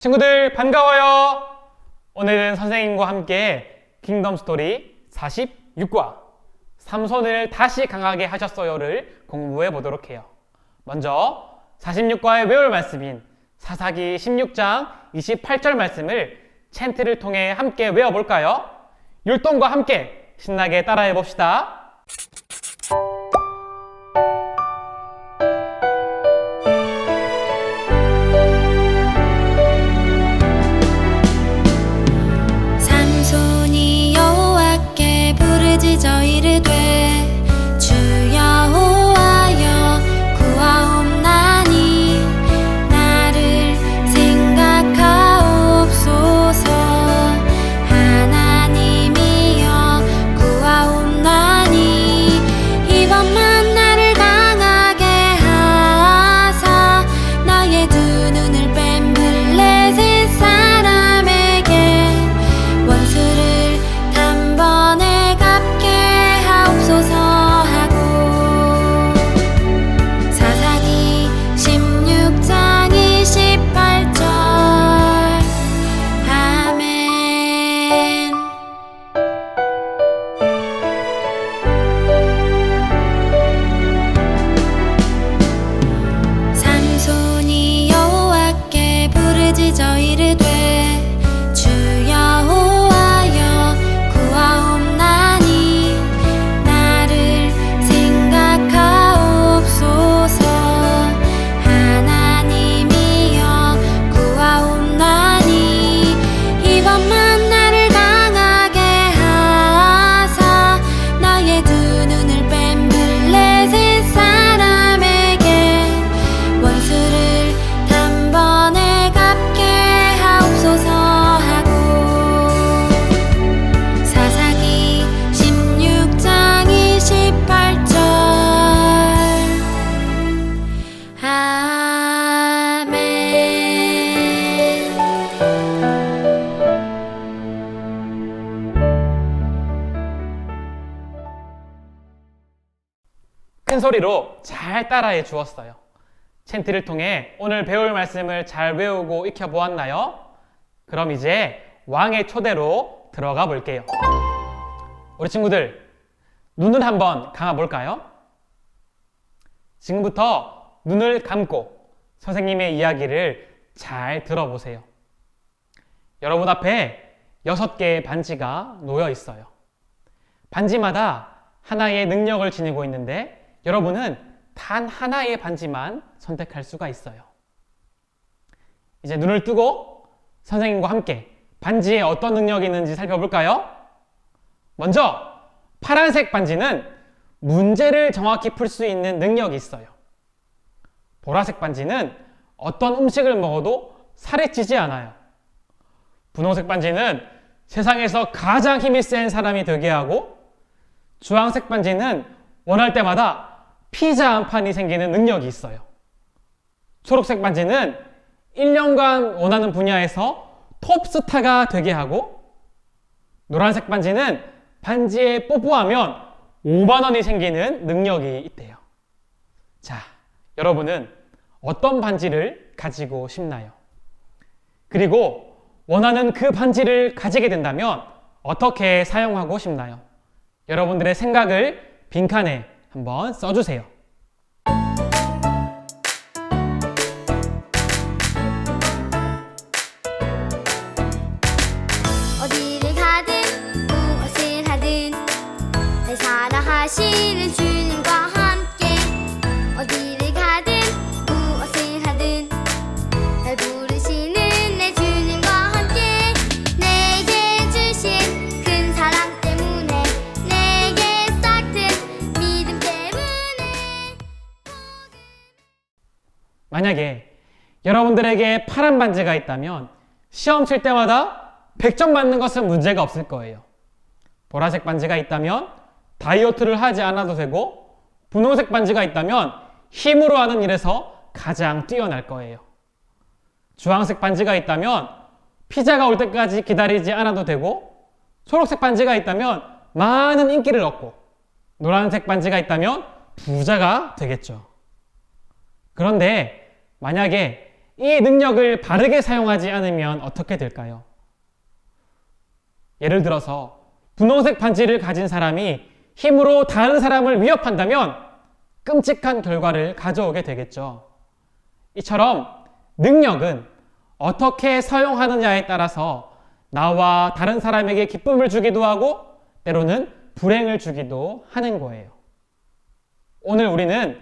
친구들 반가워요. 오늘은 선생님과 함께 킹덤 스토리 46과 삼손을 다시 강하게 하셨어요를 공부해 보도록 해요. 먼저 46과의 외울 말씀인 사사기 16장 28절 말씀을 챈트를 통해 함께 외워볼까요? 율동과 함께 신나게 따라해 봅시다. 삼손이 여호와께 부르짖어 이르되 주 여호와여 구하옵나니 나를 생각하옵소서. 하나님이여 구하옵나니 이번만 나를 강하게 하사 나의 두 눈을 뺀 블레셋 사람에게 원수를 단번에 갚게 하옵소서 하고 사사기 16장 28절 아멘. 삼손이 여호와께 부르짖어 이르되 주 여호와여 구하옵나니 나를 생각하옵소서. 하나님이여 구하옵나니 이번만 나를 강하게 하사 나의 두 눈을 뺀 블레셋 사람에게 원수를 단번에 갚게 하옵소서 하고 사사기 16장 28절 아멘. 큰 소리로 잘 따라해 주었어요. 챈트를 통해 오늘 배울 말씀을 잘 외우고 익혀보았나요? 그럼 이제 왕의 초대로 들어가 볼게요. 우리 친구들, 눈을 한번 감아 볼까요? 지금부터 눈을 감고 선생님의 이야기를 잘 들어보세요. 여러분 앞에 6개의 반지가 놓여 있어요. 반지마다 하나의 능력을 지니고 있는데 여러분은 단 하나의 반지만 선택할 수가 있어요. 이제 눈을 뜨고 선생님과 함께 반지에 어떤 능력이 있는지 살펴볼까요? 먼저 파란색 반지는 문제를 정확히 풀 수 있는 능력이 있어요. 보라색 반지는 어떤 음식을 먹어도 살이 찌지 않아요. 분홍색 반지는 세상에서 가장 힘이 센 사람이 되게 하고, 주황색 반지는 원할 때마다 피자 한 판이 생기는 능력이 있어요. 초록색 반지는 1년간 원하는 분야에서 톱스타가 되게 하고, 노란색 반지는 반지에 뽀뽀하면 5만 원이 생기는 능력이 있대요. 자, 여러분은 어떤 반지를 가지고 싶나요? 그리고 원하는 그 반지를 가지게 된다면 어떻게 사용하고 싶나요? 여러분들의 생각을 빈칸에 한번 써주세요. 어디를 가든 무엇을 하든 날 사랑하시는 주님과 함께 어디를 가든 무엇을 하든 날 부르시는 내 주님과 함께 내게 주신 큰 사랑 때문에 내게 싹튼 믿음 때문에 만약에 여러분들에게 파란 반지가 있다면 시험 칠 때마다 100점 맞는 것은 문제가 없을 거예요. 보라색 반지가 있다면 다이어트를 하지 않아도 되고, 분홍색 반지가 있다면 힘으로 하는 일에서 가장 뛰어날 거예요. 주황색 반지가 있다면 피자가 올 때까지 기다리지 않아도 되고, 초록색 반지가 있다면 많은 인기를 얻고, 노란색 반지가 있다면 부자가 되겠죠. 그런데 만약에 이 능력을 바르게 사용하지 않으면 어떻게 될까요? 예를 들어서 분홍색 반지를 가진 사람이 힘으로 다른 사람을 위협한다면 끔찍한 결과를 가져오게 되겠죠. 이처럼 능력은 어떻게 사용하느냐에 따라서 나와 다른 사람에게 기쁨을 주기도 하고 때로는 불행을 주기도 하는 거예요. 오늘 우리는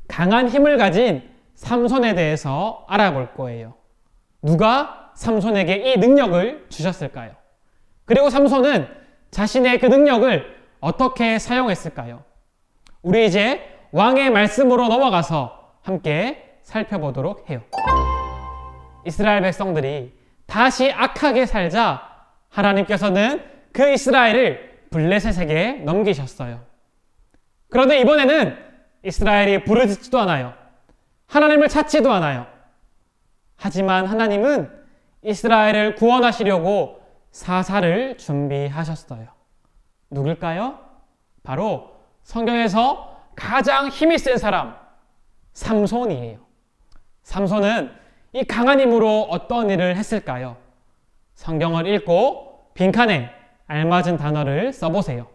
강한 힘을 가진 삼손에 대해서 알아볼 거예요. 누가 삼손에게 이 능력을 주셨을까요? 그리고 삼손은 자신의 그 능력을 어떻게 사용했을까요? 우리 이제 왕의 말씀으로 넘어가서 함께 살펴보도록 해요. 이스라엘 백성들이 다시 악하게 살자 하나님께서는 그 이스라엘을 블레셋에게 넘기셨어요. 그런데 이번에는 이스라엘이 부르짖지도 않아요. 하나님을 찾지도 않아요. 하지만 하나님은 이스라엘을 구원하시려고 사사를 준비하셨어요. 누굴까요? 바로 성경에서 가장 힘이 센 사람, 삼손이에요. 삼손은 이 강한 힘으로 어떤 일을 했을까요? 성경을 읽고 빈칸에 알맞은 단어를 써보세요.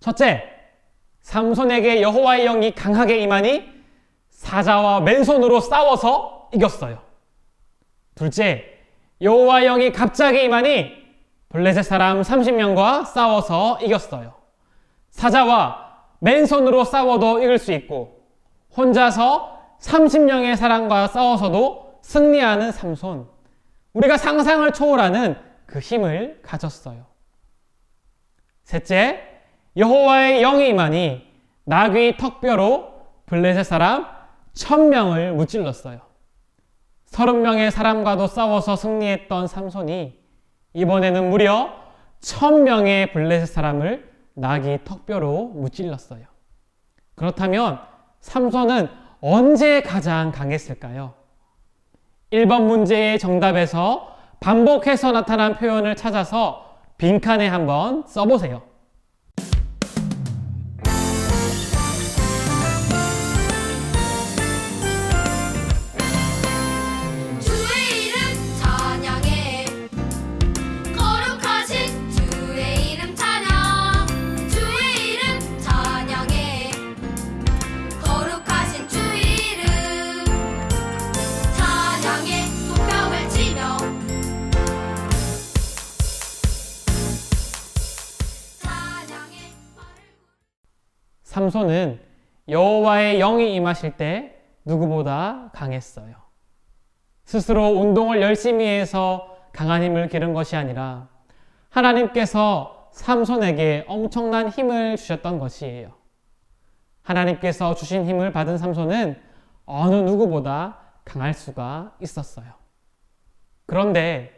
첫째, 삼손에게 여호와의 영이 강하게 임하니 사자와 맨손으로 싸워서 이겼어요. 둘째, 여호와의 영이 갑자기 임하니 블레셋 사람 30명과 싸워서 이겼어요. 사자와 맨손으로 싸워도 이길 수 있고 혼자서 30명의 사람과 싸워서도 승리하는 삼손. 우리가 상상을 초월하는 그 힘을 가졌어요. 셋째, 여호와의 영이 임하니 나귀 턱뼈로 블레셋 사람 1000명을 무찔렀어요. 30명의 사람과도 싸워서 승리했던 삼손이 이번에는 무려 1000명의 블레셋 사람을 나귀 턱뼈로 무찔렀어요. 그렇다면 삼손은 언제 가장 강했을까요? 1번 문제의 정답에서 반복해서 나타난 표현을 찾아서 빈칸에 한번 써보세요. 삼손은 여호와의 영이 임하실 때 누구보다 강했어요. 스스로 운동을 열심히 해서 강한 힘을 기른 것이 아니라 하나님께서 삼손에게 엄청난 힘을 주셨던 것이에요. 하나님께서 주신 힘을 받은 삼손은 어느 누구보다 강할 수가 있었어요. 그런데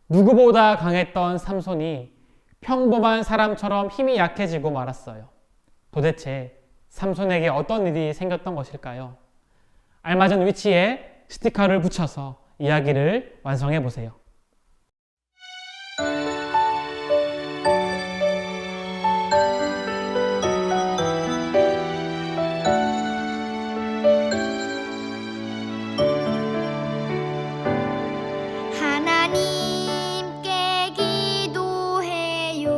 누구보다 강했던 삼손이 평범한 사람처럼 힘이 약해지고 말았어요. 도대체 삼손에게 어떤 일이 생겼던 것일까요? 알맞은 위치에 스티커를 붙여서 이야기를 완성해 보세요. 하나님께 기도해요.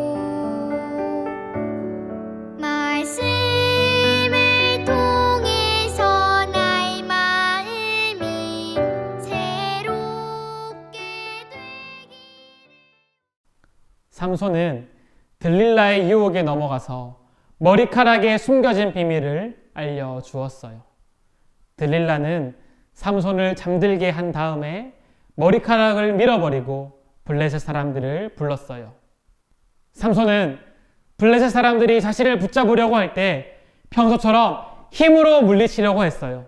말씀을 통해서 나의 마음이 새롭게 되길. 삼손은 들릴라의 유혹에 넘어가서 머리카락에 숨겨진 비밀을 알려주었어요. 들릴라는 삼손을 잠들게 한 다음에 머리카락을 밀어버리고 블레셋 사람들을 불렀어요. 삼손은 블레셋 사람들이 자신을 붙잡으려고 할 때 평소처럼 힘으로 물리치려고 했어요.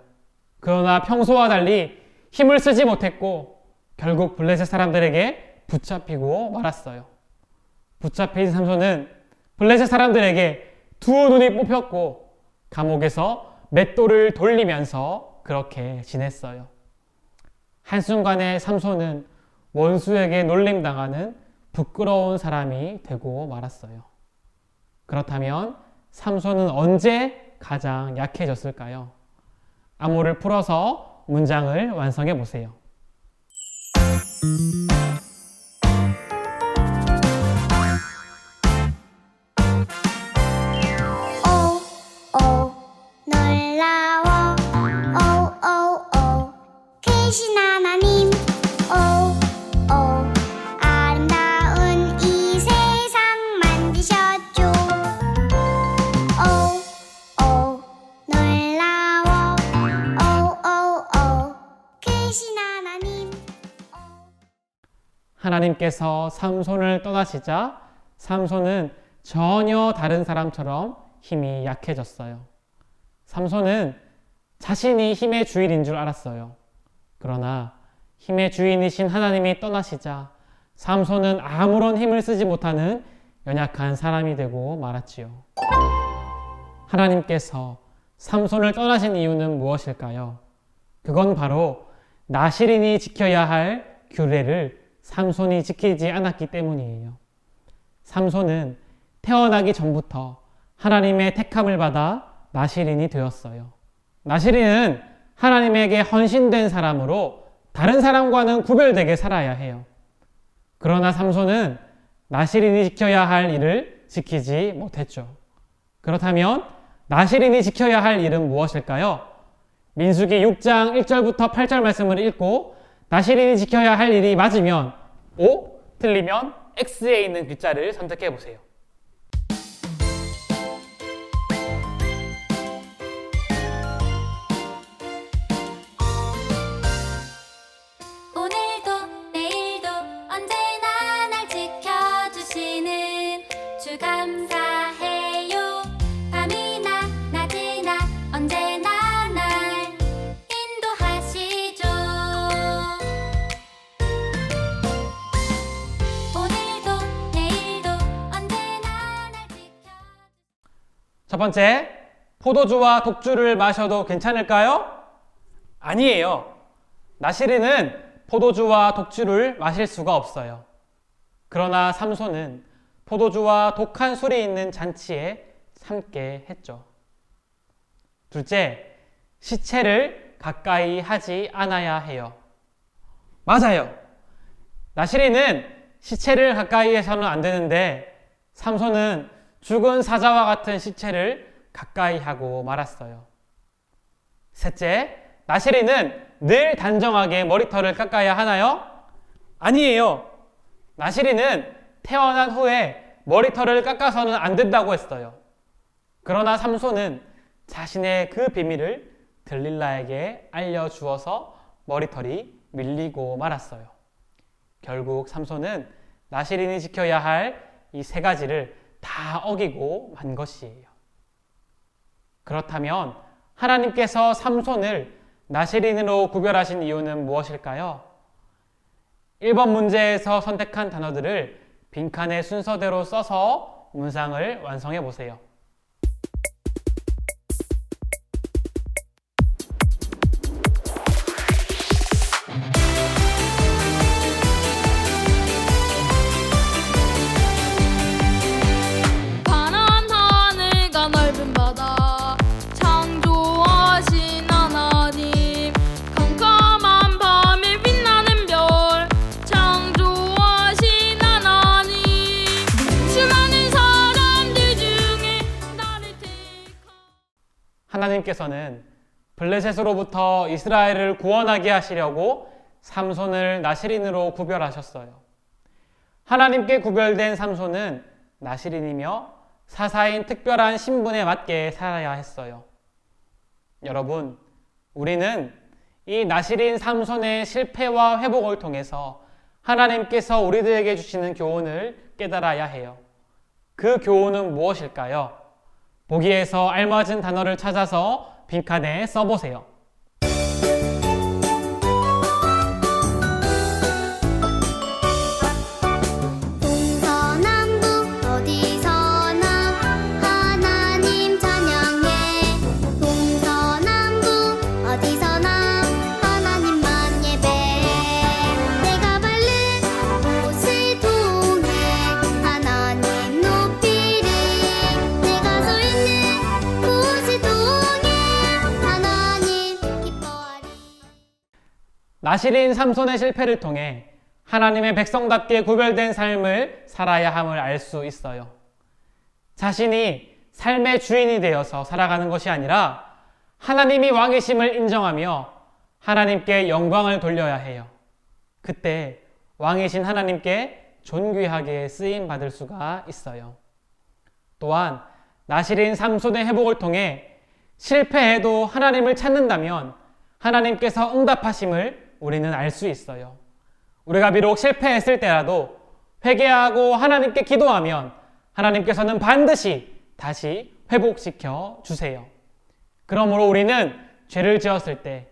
그러나 평소와 달리 힘을 쓰지 못했고 결국 블레셋 사람들에게 붙잡히고 말았어요. 붙잡힌 삼손은 블레셋 사람들에게 두 눈이 뽑혔고 감옥에서 맷돌을 돌리면서 그렇게 지냈어요. 한순간에 삼손은 원수에게 놀림당하는 부끄러운 사람이 되고 말았어요. 그렇다면 삼손은 언제 가장 약해졌을까요? 암호를 풀어서 문장을 완성해 보세요. 오 놀라워 오 크신 하나님 오 아름다운 이 세상 만드셨죠 오 놀라워 오 크신 하나님 하나님께서 삼손을 떠나시자 삼손은 전혀 다른 사람처럼 힘이 약해졌어요. 삼손은 자신이 힘의 주인인 줄 알았어요. 그러나 힘의 주인이신 하나님이 떠나시자 삼손은 아무런 힘을 쓰지 못하는 연약한 사람이 되고 말았지요. 하나님께서 삼손을 떠나신 이유는 무엇일까요? 그건 바로 나시린이 지켜야 할 규례를 삼손이 지키지 않았기 때문이에요. 삼손은 태어나기 전부터 하나님의 택함을 받아 나시린이 되었어요. 나시린은 하나님에게 헌신된 사람으로 다른 사람과는 구별되게 살아야 해요. 그러나 삼손은 나시린이 지켜야 할 일을 지키지 못했죠. 그렇다면 나시린이 지켜야 할 일은 무엇일까요? 민수기 6장 1절부터 8절 말씀을 읽고 나시린이 지켜야 할 일이 맞으면 O, 틀리면 X에 있는 글자를 선택해 보세요. 오늘도 내일도 언제나 날 지켜주시는 주 감사해요. 밤이나 낮이나 언제나 날 인도하시죠. 오늘도 내일도 언제나 날 지켜주시는 첫 번째, 포도주와 독주를 마셔도 괜찮을까요? 아니에요. 나시린은 포도주와 독주를 마실 수가 없어요. 그러나 삼손은 포도주와 독한 술이 있는 잔치에 함께 했죠. 둘째, 시체를 가까이 하지 않아야 해요. 맞아요. 나시린은 시체를 가까이 해서는 안 되는데 삼손은 죽은 사자와 같은 시체를 가까이 하고 말았어요. 셋째, 나시린은 늘 단정하게 머리털을 깎아야 하나요? 아니에요. 나시린은 태어난 후에 머리털을 깎아서는 안 된다고 했어요. 그러나 삼손은 자신의 그 비밀을 들릴라에게 알려주어서 머리털이 밀리고 말았어요. 결국 삼손은 나시린이 지켜야 할 이 세 가지를 다 어기고 만 것이에요. 그렇다면 하나님께서 삼손을 나시린으로 구별하신 이유는 무엇일까요? 1번 문제에서 선택한 단어들을 빈칸의 순서대로 써서 문장을 완성해 보세요. 파란 하늘과 넓은 바다 창조하신 하나님 컴컴한 밤에 빛나는 별 창조하신 하나님 수많은 사람들 중에 나를 택하 하나님께서는 블레셋으로부터 이스라엘을 구원하게 하시려고 삼손을 나시린으로 구별하셨어요. 하나님께 구별된 삼손은 나시린이며 사사인 특별한 신분에 맞게 살아야 했어요. 여러분, 우리는 이 나시린 삼손의 실패와 회복을 통해서 하나님께서 우리들에게 주시는 교훈을 깨달아야 해요. 그 교훈은 무엇일까요? 보기에서 알맞은 단어를 찾아서 빈칸에 써보세요. 나실인 삼손의 실패를 통해 하나님의 백성답게 구별된 삶을 살아야 함을 알 수 있어요. 자신이 삶의 주인이 되어서 살아가는 것이 아니라 하나님이 왕이심을 인정하며 하나님께 영광을 돌려야 해요. 그때 왕이신 하나님께 존귀하게 쓰임 받을 수가 있어요. 또한 나실인 삼손의 회복을 통해 실패해도 하나님을 찾는다면 하나님께서 응답하심을 우리는 알 수 있어요. 우리가 비록 실패했을 때라도 회개하고 하나님께 기도하면 하나님께서는 반드시 다시 회복시켜 주세요. 그러므로 우리는 죄를 지었을 때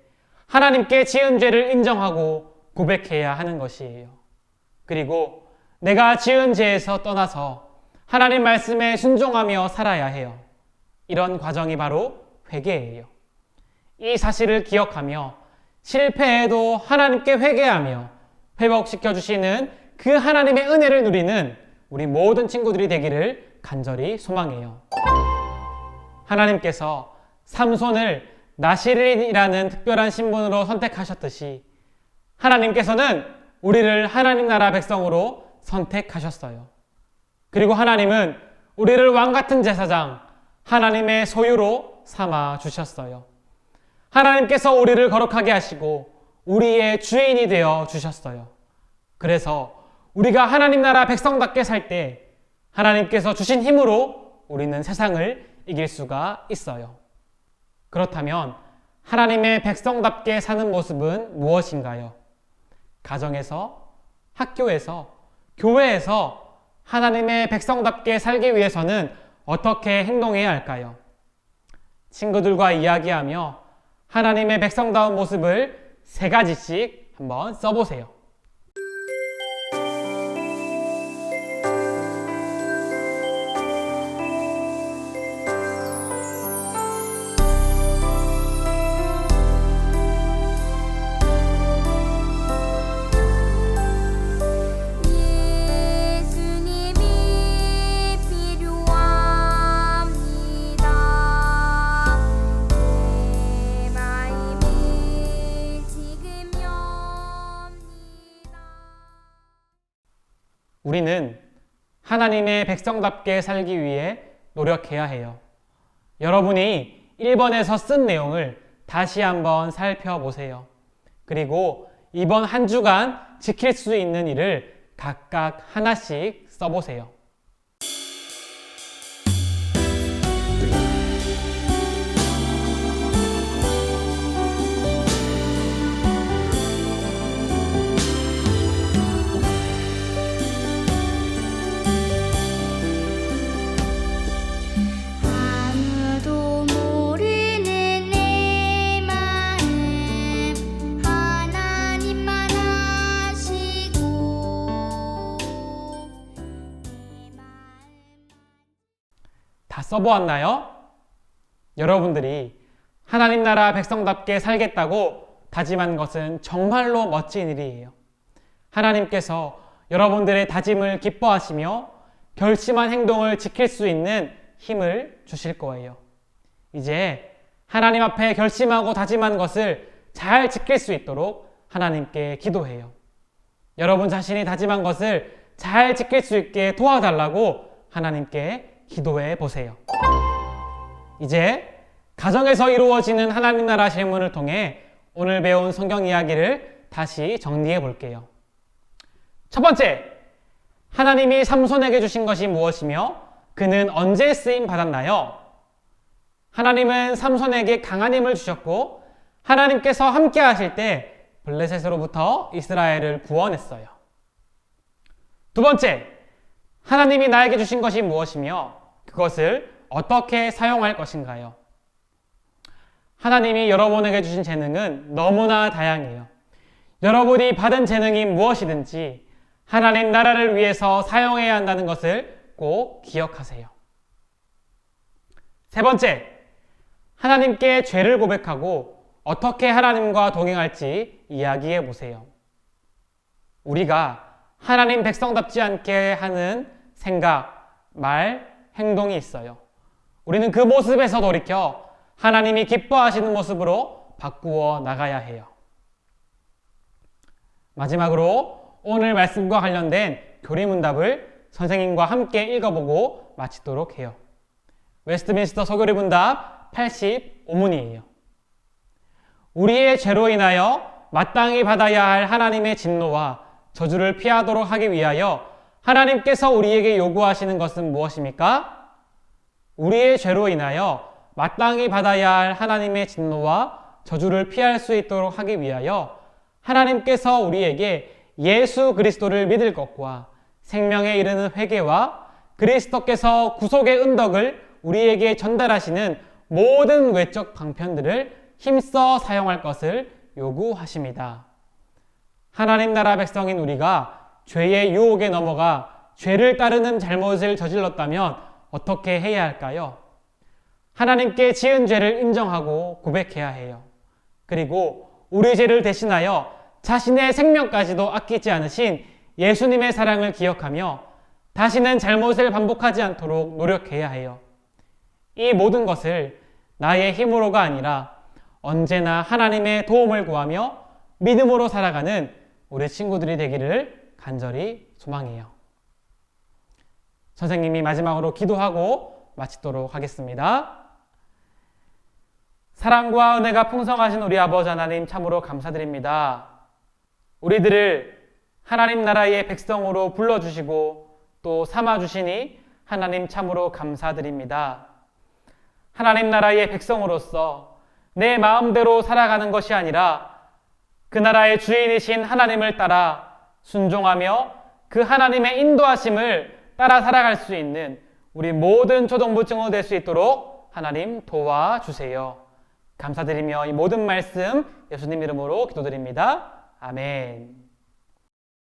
하나님께 지은 죄를 인정하고 고백해야 하는 것이에요. 그리고 내가 지은 죄에서 떠나서 하나님 말씀에 순종하며 살아야 해요. 이런 과정이 바로 회개예요. 이 사실을 기억하며 실패해도 하나님께 회개하며 회복시켜 주시는 그 하나님의 은혜를 누리는 우리 모든 친구들이 되기를 간절히 소망해요. 하나님께서 삼손을 나실인이라는 특별한 신분으로 선택하셨듯이 하나님께서는 우리를 하나님 나라 백성으로 선택하셨어요. 그리고 하나님은 우리를 왕같은 제사장, 하나님의 소유로 삼아 주셨어요. 하나님께서 우리를 거룩하게 하시고 우리의 주인이 되어 주셨어요. 그래서 우리가 하나님 나라 백성답게 살 때 하나님께서 주신 힘으로 우리는 세상을 이길 수가 있어요. 그렇다면 하나님의 백성답게 사는 모습은 무엇인가요? 가정에서, 학교에서, 교회에서 하나님의 백성답게 살기 위해서는 어떻게 행동해야 할까요? 친구들과 이야기하며 하나님의 백성다운 모습을 3가지씩 한번 써보세요. 예수님이 필요합니다. 내 마음이 지금입니다. 우리는 하나님의 백성답게 살기 위해 노력해야 해요. 여러분이 1번에서 쓴 내용을 다시 한번 살펴보세요. 그리고 이번 한 주간 지킬 수 있는 일을 각각 하나씩 써보세요. 아무도 모르는 내 마음 하나님만 아시고 내 마음 다 써보았나요? 여러분들이 하나님 나라 백성답게 살겠다고 다짐한 것은 정말로 멋진 일이에요. 하나님께서 여러분들의 다짐을 기뻐하시며 결심한 행동을 지킬 수 있는 힘을 주실 거예요. 이제 하나님 앞에 결심하고 다짐한 것을 잘 지킬 수 있도록 하나님께 기도해요. 여러분 자신이 다짐한 것을 잘 지킬 수 있게 도와달라고 하나님께 기도해 보세요. 이제 가정에서 이루어지는 하나님 나라 실문을 통해 오늘 배운 성경 이야기를 다시 정리해 볼게요. 첫 번째, 하나님이 삼손에게 주신 것이 무엇이며 그는 언제 쓰임 받았나요? 하나님은 삼손에게 강한 힘을 주셨고 하나님께서 함께 하실 때 블레셋으로부터 이스라엘을 구원했어요. 두 번째, 하나님이 나에게 주신 것이 무엇이며 그것을 어떻게 사용할 것인가요? 하나님이 여러분에게 주신 재능은 너무나 다양해요. 여러분이 받은 재능이 무엇이든지 하나님 나라를 위해서 사용해야 한다는 것을 꼭 기억하세요. 세 번째, 하나님께 죄를 고백하고 어떻게 하나님과 동행할지 이야기해 보세요. 우리가 하나님 백성답지 않게 하는 생각, 말, 행동이 있어요. 우리는 그 모습에서 돌이켜 하나님이 기뻐하시는 모습으로 바꾸어 나가야 해요. 마지막으로 오늘 말씀과 관련된 교리문답을 선생님과 함께 읽어보고 마치도록 해요. 웨스트민스터 서교리문답 85문이에요. 우리의 죄로 인하여 마땅히 받아야 할 하나님의 진노와 저주를 피하도록 하기 위하여 하나님께서 우리에게 요구하시는 것은 무엇입니까? 우리의 죄로 인하여 마땅히 받아야 할 하나님의 진노와 저주를 피할 수 있도록 하기 위하여 하나님께서 우리에게 예수 그리스도를 믿을 것과 생명에 이르는 회개와 그리스도께서 구속의 은덕을 우리에게 전달하시는 모든 외적 방편들을 힘써 사용할 것을 요구하십니다. 하나님 나라 백성인 우리가 죄의 유혹에 넘어가 죄를 따르는 잘못을 저질렀다면 어떻게 해야 할까요? 하나님께 지은 죄를 인정하고 고백해야 해요. 그리고 우리 죄를 대신하여 자신의 생명까지도 아끼지 않으신 예수님의 사랑을 기억하며 다시는 잘못을 반복하지 않도록 노력해야 해요. 이 모든 것을 나의 힘으로가 아니라 언제나 하나님의 도움을 구하며 믿음으로 살아가는 우리 친구들이 되기를 간절히 소망해요. 선생님이 마지막으로 기도하고 마치도록 하겠습니다. 사랑과 은혜가 풍성하신 우리 아버지 하나님 참으로 감사드립니다. 우리들을 하나님 나라의 백성으로 불러주시고 또 삼아주시니 하나님 참으로 감사드립니다. 하나님 나라의 백성으로서 내 마음대로 살아가는 것이 아니라 그 나라의 주인이신 하나님을 따라 순종하며 그 하나님의 인도하심을 따라 살아갈 수 있는 우리 모든 초등부 증오 될 수 있도록 하나님 도와주세요. 감사드리며 이 모든 말씀 예수님 이름으로 기도드립니다. 아멘.